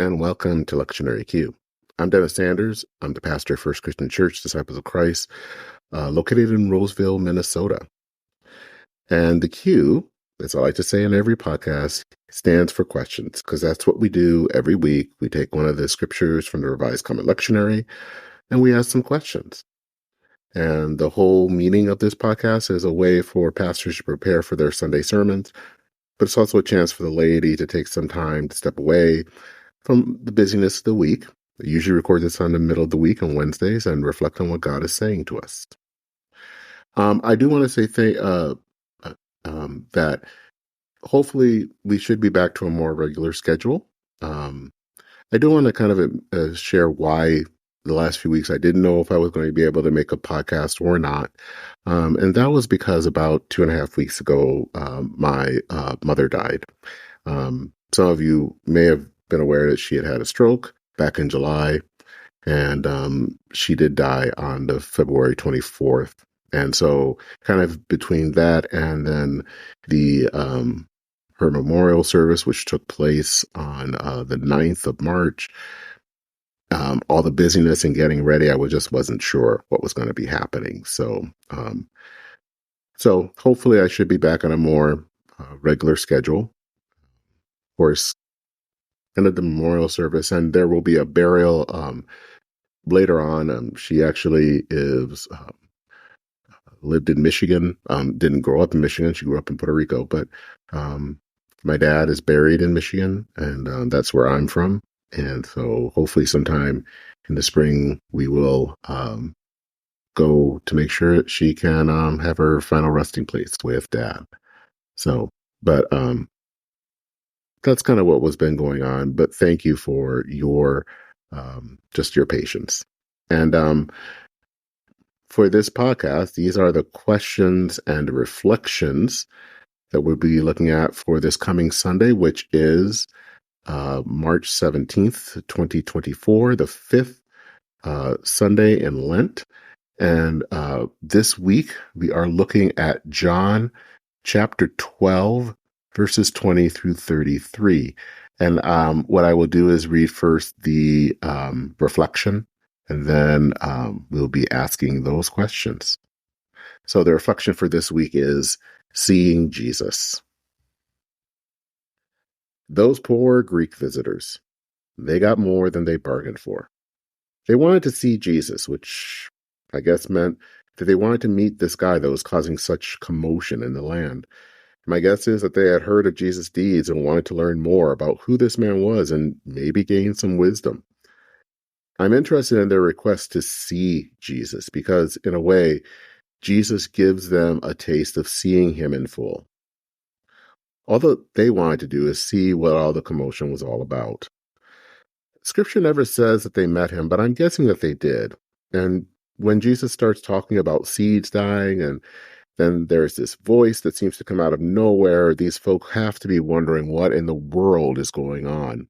and welcome to lectionaryq. I'm Dennis Sanders. I'm the pastor of First Christian Church, Disciples of Christ, located in Roseville, Minnesota. And the Q, as I like to say in every podcast, stands for questions, because that's what we do every week. We take one of the scriptures from the Revised Common Lectionary, and we ask some questions. And the whole meaning of this podcast is a way for pastors to prepare for their Sunday sermons, but it's also a chance for the laity to take some time to step away from the busyness of the week. I usually record this on the middle of the week on Wednesdays and reflect on what God is saying to us. I do want to say that hopefully we should be back to a more regular schedule. I do want to kind of share why the last few weeks I didn't know if I was going to be able to make a podcast or not. And that was because about 2.5 weeks ago, my mother died. Some of you may have been aware that she had had a stroke back in July, and she did die on the February 24th. And so kind of between that and then the her memorial service, which took place on the 9th of March, all the busyness and getting ready, I just wasn't sure what was going to be happening. So hopefully I should be back on a more regular schedule. Of course, end of the memorial service, and there will be a burial later on. She actually lived in Michigan, didn't grow up in Michigan. She grew up in Puerto Rico, but my dad is buried in Michigan, and that's where I'm from. And so hopefully sometime in the spring, we will go to make sure that she can have her final resting place with Dad. So, but that's kind of what was been going on. But thank you for your just your patience. And for this podcast, these are the questions and reflections that we'll be looking at for this coming Sunday, which is March 17th, 2024, the fifth Sunday in Lent. And this week, we are looking at John chapter 12, verses 20 through 33. And what I will do is read first the reflection, and then we'll be asking those questions. So the reflection for this week is seeing Jesus. Those poor Greek visitors, they got more than they bargained for. They wanted to see Jesus, which I guess meant that they wanted to meet this guy that was causing such commotion in the land. My guess is that they had heard of Jesus' deeds and wanted to learn more about who this man was and maybe gain some wisdom. I'm interested in their request to see Jesus because, in a way, Jesus gives them a taste of seeing him in full. All that they wanted to do is see what all the commotion was all about. Scripture never says that they met him, but I'm guessing that they did. And when Jesus starts talking about seeds dying, and then there's this voice that seems to come out of nowhere, these folk have to be wondering what in the world is going on.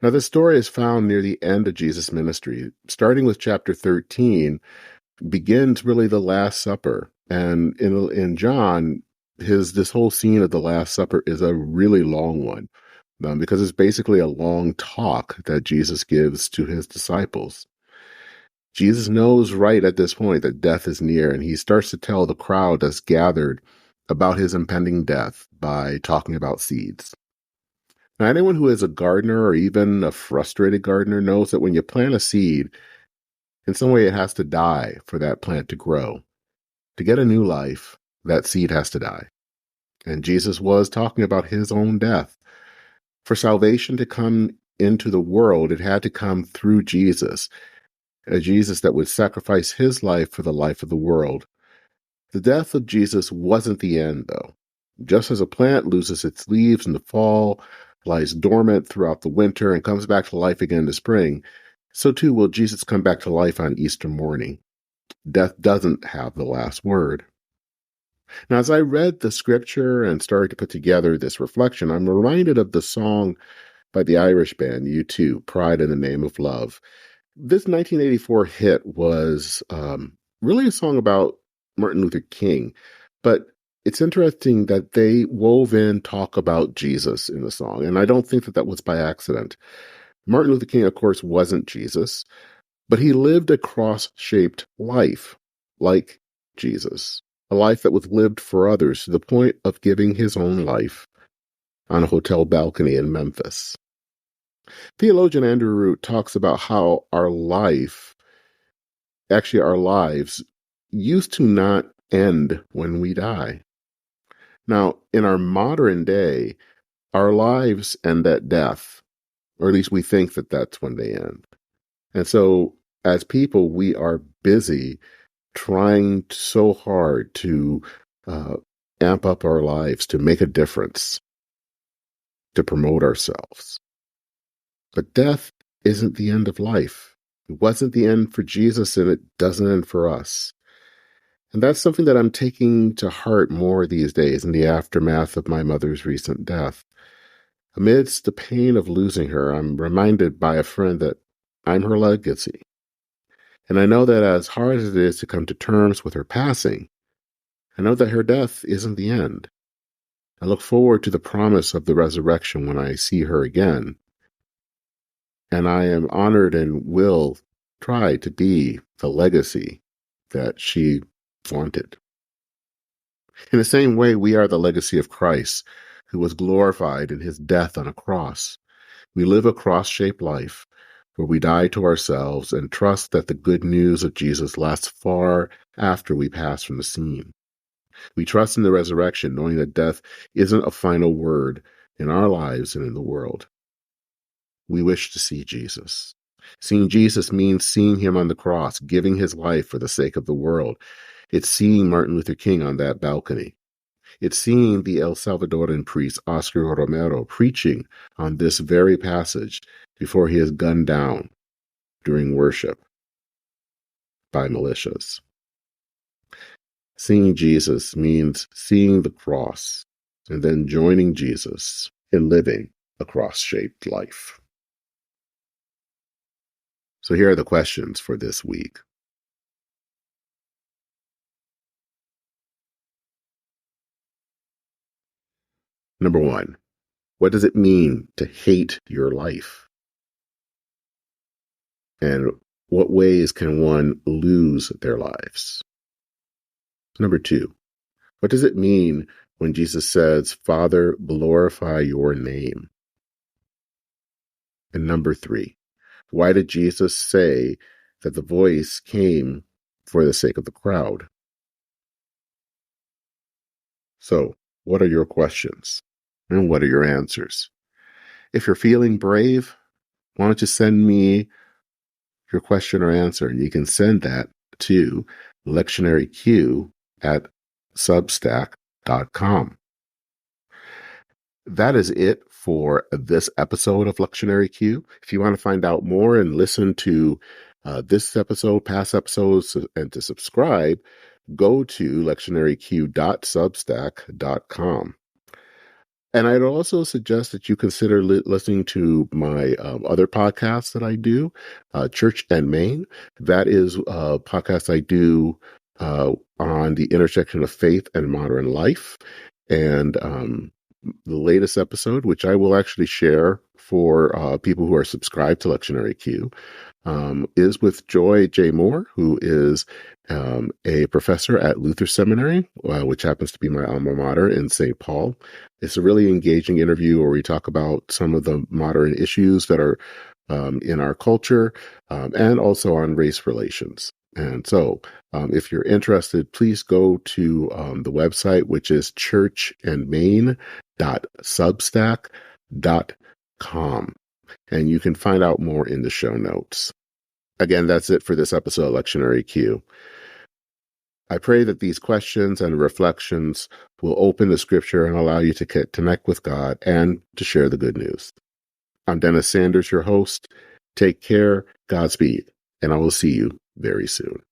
Now, this story is found near the end of Jesus' ministry. Starting with chapter 13, begins really the Last Supper. And in John, this whole scene of the Last Supper is a really long one, because it's basically a long talk that Jesus gives to his disciples. Jesus knows right at this point that death is near, and he starts to tell the crowd that's gathered about his impending death by talking about seeds. Now, anyone who is a gardener or even a frustrated gardener knows that when you plant a seed, in some way it has to die for that plant to grow. To get a new life, that seed has to die. And Jesus was talking about his own death. For salvation to come into the world, it had to come through Jesus, a Jesus that would sacrifice his life for the life of the world. The death of Jesus wasn't the end, though. Just as a plant loses its leaves in the fall, lies dormant throughout the winter, and comes back to life again in the spring, so too will Jesus come back to life on Easter morning. Death doesn't have the last word. Now, as I read the scripture and started to put together this reflection, I'm reminded of the song by the Irish band U2, Pride in the Name of Love. This 1984 hit was really a song about Martin Luther King, but it's interesting that they wove in talk about Jesus in the song, and I don't think that was by accident. Martin Luther King, of course, wasn't Jesus, but he lived a cross-shaped life like Jesus, a life that was lived for others to the point of giving his own life on a hotel balcony in Memphis. Theologian Andrew Root talks about how our lives, used to not end when we die. Now, in our modern day, our lives end at death, or at least we think that that's when they end. And so, as people, we are busy trying so hard to amp up our lives, to make a difference, to promote ourselves. But death isn't the end of life. It wasn't the end for Jesus, and it doesn't end for us. And that's something that I'm taking to heart more these days in the aftermath of my mother's recent death. Amidst the pain of losing her, I'm reminded by a friend that I'm her legacy. And I know that as hard as it is to come to terms with her passing, I know that her death isn't the end. I look forward to the promise of the resurrection when I see her again. And I am honored and will try to be the legacy that she wanted. In the same way, we are the legacy of Christ, who was glorified in his death on a cross. We live a cross-shaped life where we die to ourselves and trust that the good news of Jesus lasts far after we pass from the scene. We trust in the resurrection, knowing that death isn't a final word in our lives and in the world. We wish to see Jesus. Seeing Jesus means seeing him on the cross, giving his life for the sake of the world. It's seeing Martin Luther King on that balcony. It's seeing the El Salvadoran priest Oscar Romero preaching on this very passage before he is gunned down during worship by militias. Seeing Jesus means seeing the cross and then joining Jesus in living a cross-shaped life. So here are the questions for this week. Number 1, what does it mean to hate your life? And what ways can one lose their lives? Number 2, what does it mean when Jesus says, Father, glorify your name? And number 3, why did Jesus say that the voice came for the sake of the crowd? So, what are your questions? And what are your answers? If you're feeling brave, why don't you send me your question or answer? And you can send that to lectionaryq at substack.com. That is it for this episode of Lectionary Q. If you want to find out more and listen to this episode, past episodes, and to subscribe, go to lectionaryq.substack.com. And I'd also suggest that you consider listening to my other podcasts that I do, Church and Main. That is a podcast I do on the intersection of faith and modern life. And the latest episode, which I will actually share for people who are subscribed to Lectionary Q, is with Joy J. Moore, who is a professor at Luther Seminary, which happens to be my alma mater in St. Paul. It's a really engaging interview where we talk about some of the modern issues that are in our culture and also on race relations. And so if you're interested, please go to the website, which is churchandmain.substack.com. And you can find out more in the show notes. Again, that's it for this episode of Lectionary Q. I pray that these questions and reflections will open the scripture and allow you to connect with God and to share the good news. I'm Dennis Sanders, your host. Take care, Godspeed, and I will see you very soon.